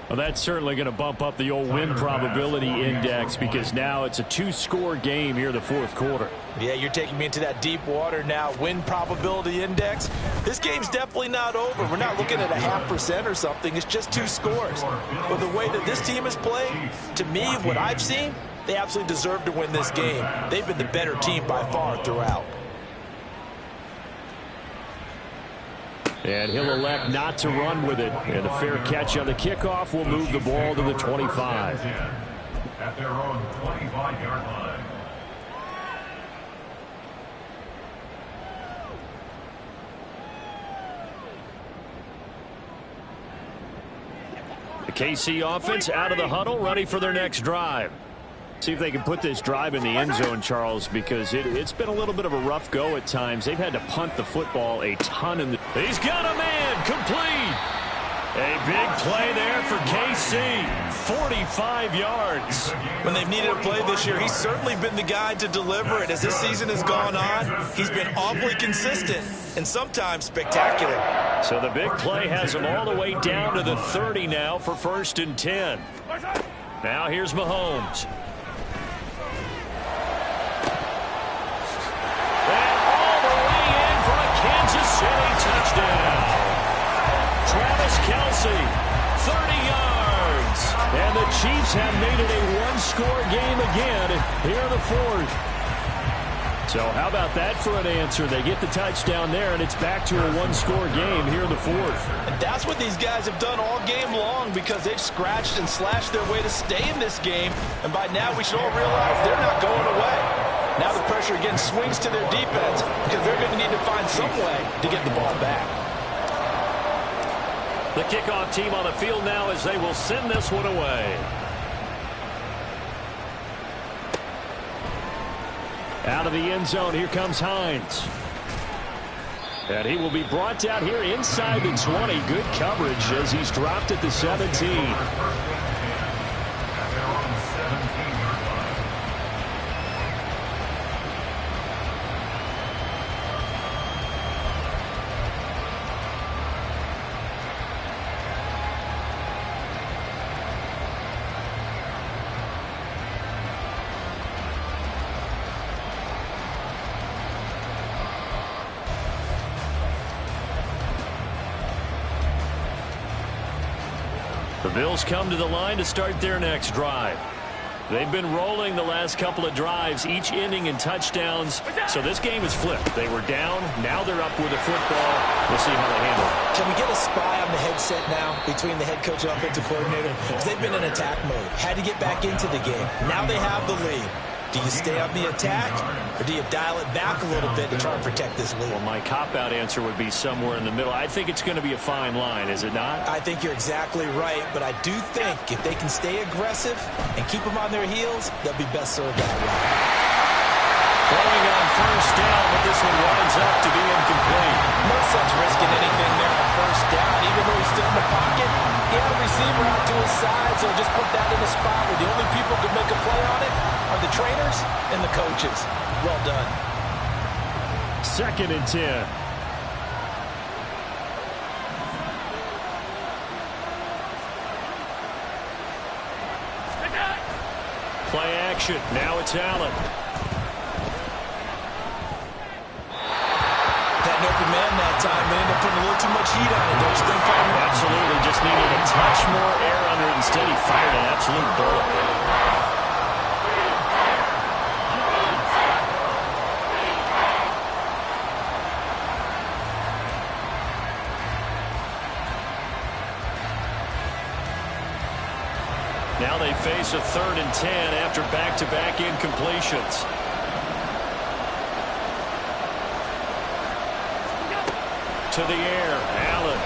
Well, that's certainly going to bump up the old win probability index, because now it's a 2-score game here in the fourth quarter. Yeah, you're taking me into that deep water now. Win probability index. This game's definitely not over. We're not looking at a 0.5% or something. It's just 2 scores. But the way that this team has played, to me, what I've seen, they absolutely deserve to win this game. They've been the better team by far throughout. And he'll elect not to run with it. And a fair catch on the kickoff will move the ball to the 25. At their own 25-yard line. The KC offense out of the huddle, ready for their next drive. See if they can put this drive in the end zone, Charles, because it's been a little bit of a rough go at times. They've had to punt the football a ton. He's got a man, complete. A big play there for KC, 45 yards. When they've needed a play this year, he's certainly been the guy to deliver it. As this season has gone on, he's been awfully consistent and sometimes spectacular. So the big play has him all the way down to the 30 now for 1st and 10. Now here's Mahomes. Touchdown. Travis Kelce, 30 yards. And the Chiefs have made it a 1-score game again here in the fourth. So how about that for an answer? They get the touchdown there, and it's back to a 1-score game here in the fourth. And that's what these guys have done all game long, because they've scratched and slashed their way to stay in this game. And by now we should all realize they're not going away. Now the pressure again swings to their defense, because they're going to need to find some way to get the ball back. The kickoff team on the field now as they will send this one away. Out of the end zone, here comes Hines. And he will be brought down here inside the 20. Good coverage as he's dropped at the 17. The Bills come to the line to start their next drive. They've been rolling the last couple of drives, each inning in touchdowns. So this game is flipped. They were down. Now they're up with the football. We'll see how they handle it. Can we get a spy on the headset now between the head coach and offensive coordinator? Because they've been in attack mode. Had to get back into the game. Now they have the lead. Do you stay on the attack, or do you dial it back a little bit to try and protect this lead? Well, my cop-out answer would be somewhere in the middle. I think it's going to be a fine line, is it not? I think you're exactly right, but I do think if they can stay aggressive and keep them on their heels, they'll be best served that way. Throwing on first down, but this one winds up to be incomplete. No sense risking anything there on first down, even though he's still in the pocket. He had a receiver out to his side, so just put that in a spot where the only people who can make a play on it are the trainers and the coaches. Well done. 2nd and 10. Play action. Now it's Allen. That open man that time, they ended up putting a little too much heat on it, don't you think, Palmer? Absolutely. Just needed a touch more air under it. Instead, he fired an absolute bullet. Now they face a 3rd and 10 after back-to-back incompletions. To the air, Allen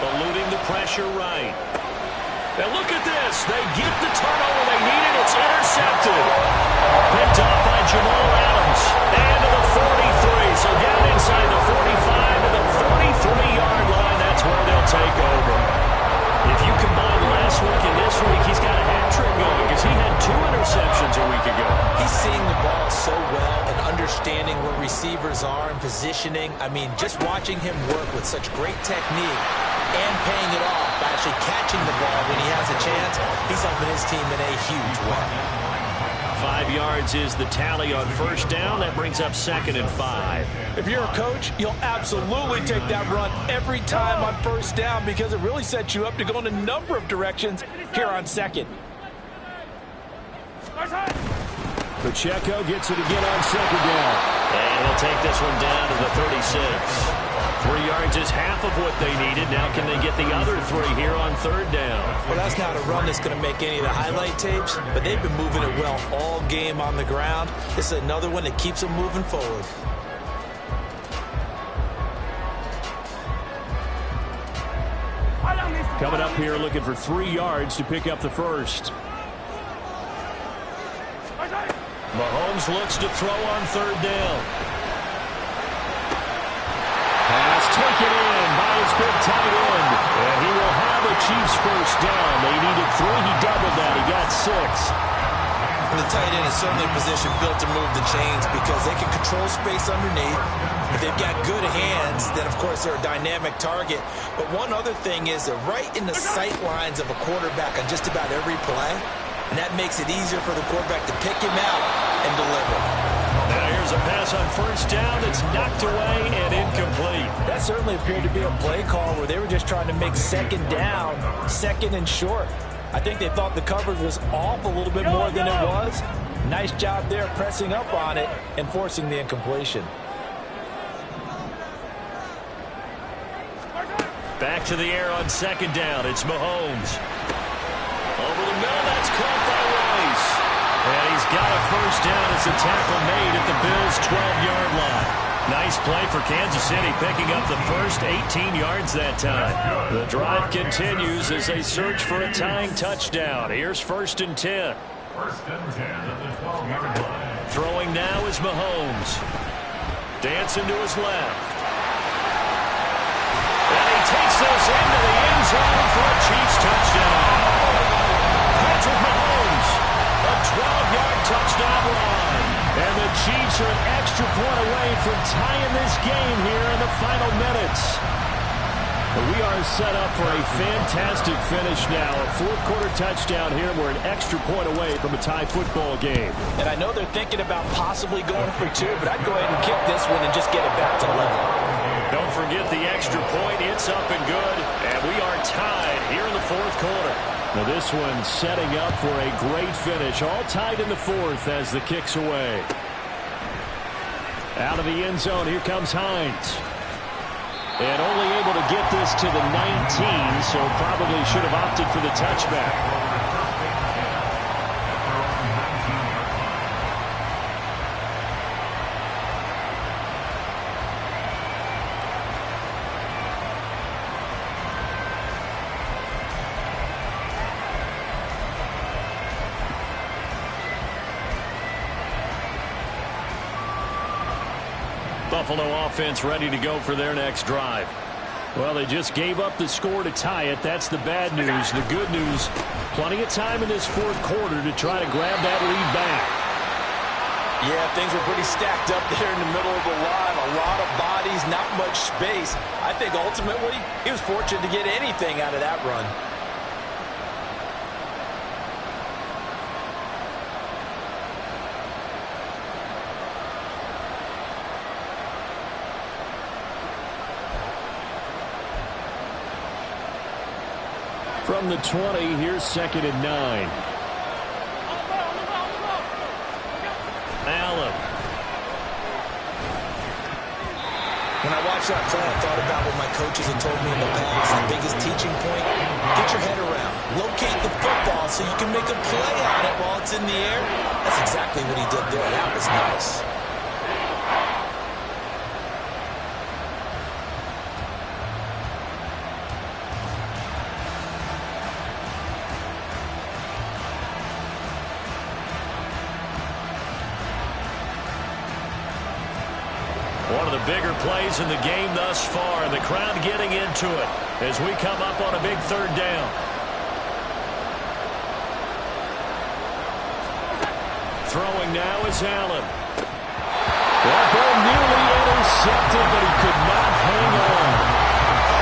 eluding the pressure right. And look at this. They get the turnover they needed. It's intercepted. Picked up by Jamal Adams. And to the 43. So down inside the 45 to the 43-yard line. That's where they'll take over. If you combine last week and this week, he's got a hat-trick going because he had 2 interceptions a week ago. He's seeing the ball so well and understanding where receivers are and positioning. I mean, just watching him work with such great technique and paying it off by actually catching the ball when he has a chance, he's helping his team in a huge way. 5 yards is the tally on first down. That brings up 2nd and 5. If you're a coach, you'll absolutely take that run every time on first down because it really sets you up to go in a number of directions here on 2nd. Pacheco gets it again on 2nd down. And he'll take this one down to the 36. 3 yards is half of what they needed. Now can they get the other 3 here on 3rd down? Well, that's not a run that's going to make any of the highlight tapes, but they've been moving it well all game on the ground. This is another one that keeps them moving forward. Coming up here looking for 3 yards to pick up the first. Mahomes looks to throw on 3rd down. Pass taken in by his big tight end. And he will have the Chiefs first down. They needed 3. He doubled that. He got 6. The tight end is certainly a position built to move the chains because they can control space underneath. If they've got good hands, then, of course, they're a dynamic target. But one other thing is they're right in the sight lines of a quarterback on just about every play. And that makes it easier for the quarterback to pick him out and deliver. Now here's a pass on first down. It's knocked away and incomplete. That certainly appeared to be a play call where they were just trying to make 2nd down, 2nd and short. I think they thought the coverage was off a little bit more than it was. Nice job there pressing up on it and forcing the incompletion. Back to the air on 2nd down. It's Mahomes. Over the middle, that's caught by Rice. And he's got a first down as the tackle made at the Bills' 12-yard line. Nice play for Kansas City, picking up the first 18 yards that time. The drive continues as they search for a tying touchdown. Here's 1st and 10. 1st and 10 at the 12-yard line. Throwing now is Mahomes. Dancing to his left. And he takes this into the end zone for a Chiefs touchdown. Patrick Mahomes, a 12-yard touchdown run. And the Chiefs are an extra point away from tying this game here in the final minutes. We are set up for a fantastic finish now. A 4th-quarter touchdown here. We're an extra point away from a tie football game. And I know they're thinking about possibly going for 2, but I'd go ahead and kick this one and just get it back to level. Don't forget the extra point. It's up and good. And we are tied here in the 4th quarter. Now this one setting up for a great finish. All tied in the fourth as the kick's away. Out of the end zone, here comes Hines. And only able to get this to the 19, so probably should have opted for the touchback. Buffalo offense ready to go for their next drive. Well, they just gave up the score to tie it. That's the bad news. The good news, plenty of time in this fourth quarter to try to grab that lead back. Yeah, things were pretty stacked up there in the middle of the line. A lot of bodies, not much space. I think ultimately he was fortunate to get anything out of that run. From the 20, here's 2nd and 9. Allen. When I watched that play, I thought about what my coaches have told me in the past. The biggest teaching point, get your head around. Locate the football so you can make a play on it while it's in the air. That's exactly what he did there. That was nice. One of the bigger plays in the game thus far, and the crowd getting into it as we come up on a big 3rd down. Throwing now is Allen. That ball nearly intercepted, but he could not hang on.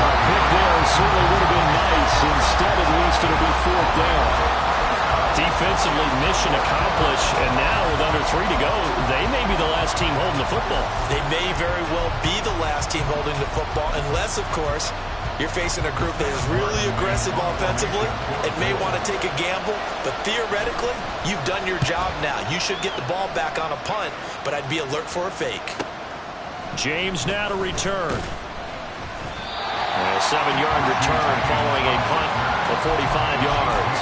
A pick there certainly would have been nice. Instead, at least it'll be 4th down. Defensively, mission accomplished, and now with under 3 to go, they may be the last team holding the football. They may very well be the last team holding the football, unless, of course, you're facing a group that is really aggressive offensively and may want to take a gamble, but theoretically, you've done your job now. You should get the ball back on a punt, but I'd be alert for a fake. James now to return. A 7-yard return following a punt of 45 yards.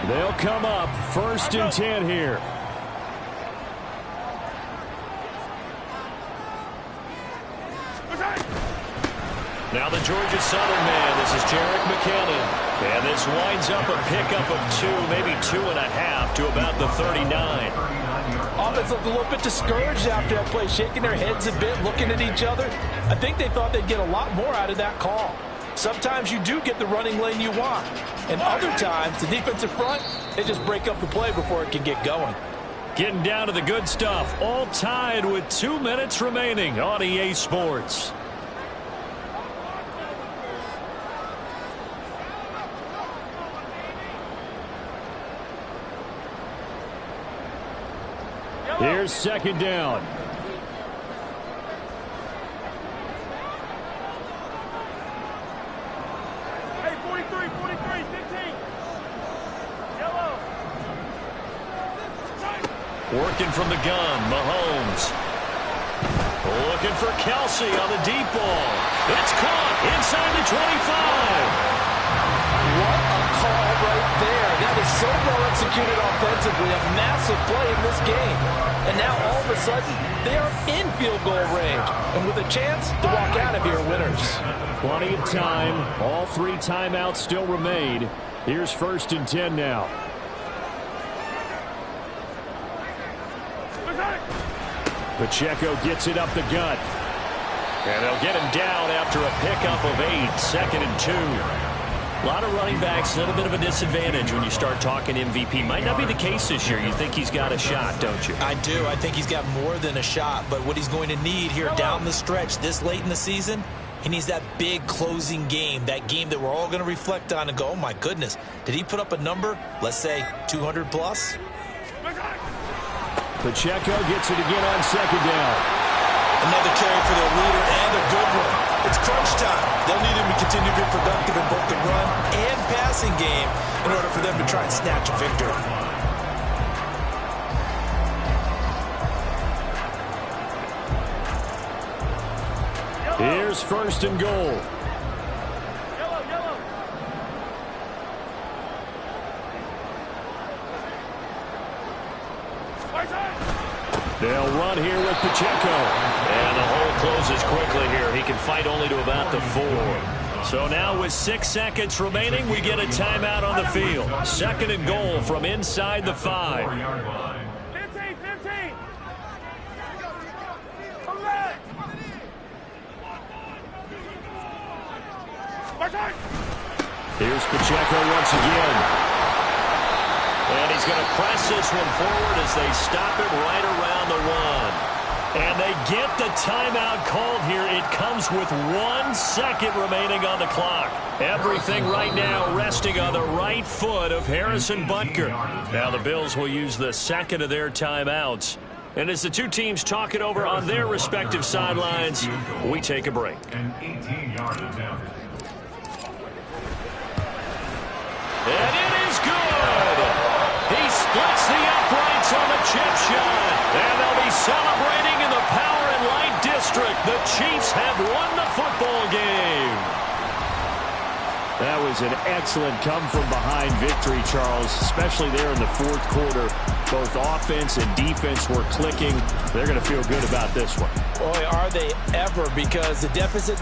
They'll come up 1st and 10 here. Now the Georgia Southern man. This is Jerick McKinnon. And this winds up a pickup of 2, maybe 2.5 to about the 39. Offense looked a little bit discouraged after that play, shaking their heads a bit, looking at each other. I think they thought they'd get a lot more out of that call. Sometimes you do get the running lane you want. And other times, the defensive front, they just break up the play before it can get going. Getting down to the good stuff. All tied with 2 minutes remaining on EA Sports. Here's 2nd down. Hey, 43, 15. Yellow. Working from the gun, Mahomes. Looking for Kelsey on the deep ball. It's caught inside the 25. What a call right there. That is so well executed offensively. A massive play in this game. And now all of a sudden, they are in field goal range. And with a chance to walk out of here winners. Plenty of time. All 3 timeouts still remain. Here's 1st and 10 now. Pacheco gets it up the gut. And they'll get him down after a pickup of 8. 2nd and 2. A lot of running backs, a little bit of a disadvantage when you start talking MVP. Might not be the case this year. You think he's got a shot, don't you? I do. I think he's got more than a shot. But what he's going to need here down the stretch this late in the season, he needs that big closing game, that game that we're all going to reflect on and go, oh, my goodness, did he put up a number, let's say 200 plus? Pacheco gets it again on 2nd down. Another carry for their leader and crunch time. They'll need him to continue to be productive in both the run and passing game in order for them to try and snatch a victory. Here's first and goal. They'll run here with Pacheco. And the hole closes quickly here. He can fight only to about the 4. So now with 6 seconds remaining, we get a timeout on the field. Second and goal from inside the 5. 15. Here's Pacheco once again. And he's going to press this one forward as they stop him right around the 1. And they get the timeout called here. It comes with 1 second remaining on the clock. Everything right now resting on the right foot of Harrison Butker. Now the Bills will use the second of their timeouts. And as the two teams talk it over on their respective sidelines, we take a break. An 18-yard attempt. And it is good! He splits the uprights on the chip shot. And they'll be celebrating in the Power and Light District. The Chiefs have won the football game. That was an excellent come-from-behind victory, Charles, especially there in the fourth quarter. Both offense and defense were clicking. They're going to feel good about this one. Boy, are they ever, because the deficit